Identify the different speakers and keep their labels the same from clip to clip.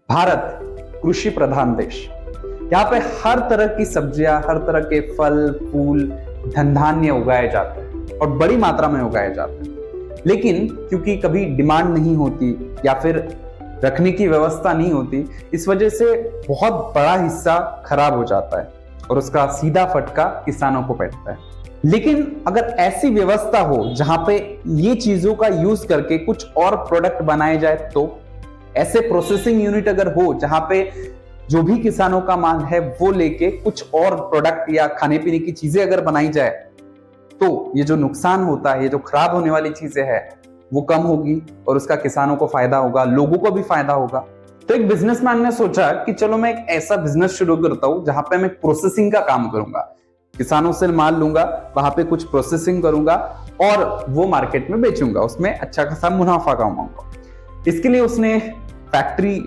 Speaker 1: भारत कृषि प्रधान देश। यहाँ पे हर तरह की सब्जियां, हर तरह के फल फूल, धन धान्य उगाए जाते हैं और बड़ी मात्रा में उगाए जाते हैं। लेकिन क्योंकि कभी डिमांड नहीं होती या फिर रखने की व्यवस्था नहीं होती, इस वजह से बहुत बड़ा हिस्सा खराब हो जाता है और उसका सीधा फटका किसानों को बैठता है। लेकिन अगर ऐसी व्यवस्था हो जहां पे ये चीजों का यूज करके कुछ और प्रोडक्ट बनाए जाए, तो ऐसे प्रोसेसिंग यूनिट अगर हो जहां पे जो भी किसानों का माल है वो लेके कुछ और प्रोडक्ट या खाने पीने की चीजें अगर बनाई जाए, तो ये जो नुकसान होता है, ये जो खराब होने वाली चीजें हैं, वो कम होगी और उसका किसानों को फायदा होगा, लोगों को भी फायदा होगा। तो एक बिजनेसमैन ने सोचा कि चलो मैं एक ऐसा बिजनेस शुरू करता हूं जहां पे मैं प्रोसेसिंग का काम करूंगा, किसानों से माल लूंगा, वहां पे कुछ प्रोसेसिंग करूंगा और वो मार्केट में बेचूंगा, उसमें अच्छा खासा मुनाफा कमाऊंगा। इसके लिए उसने फैक्ट्री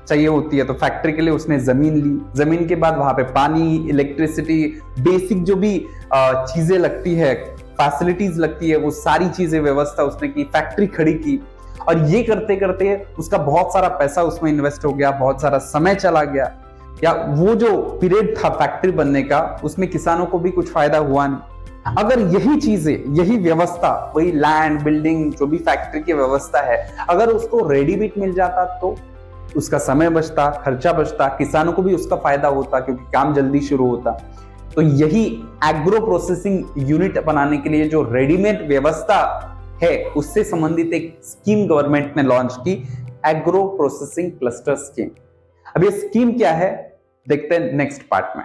Speaker 1: चाहिए होती है, तो फैक्ट्री के लिए उसने जमीन ली। जमीन के बाद वहां पे पानी, इलेक्ट्रिसिटी, बेसिक जो भी चीजें लगती है, फैसिलिटीज लगती है, वो सारी चीजें व्यवस्था उसने की, फैक्ट्री खड़ी की। और ये करते करते उसका बहुत सारा पैसा उसमें इन्वेस्ट हो गया, बहुत सारा समय चला गया, या वो जो पीरियड था फैक्ट्री बनने का, उसमें किसानों को भी कुछ फायदा हुआ नहीं। अगर यही चीजें, यही व्यवस्था, वही लैंड, बिल्डिंग, जो भी फैक्ट्री की व्यवस्था है, अगर उसको रेडीमेड मिल जाता तो उसका समय बचता, खर्चा बचता, किसानों को भी उसका फायदा होता क्योंकि काम जल्दी शुरू होता। तो यही एग्रो प्रोसेसिंग यूनिट बनाने के लिए जो रेडीमेड व्यवस्था है, उससे संबंधित एक स्कीम गवर्नमेंट ने लॉन्च की, एग्रो प्रोसेसिंग क्लस्टर स्कीम। अब ये स्कीम क्या है, देखते हैं नेक्स्ट पार्ट में।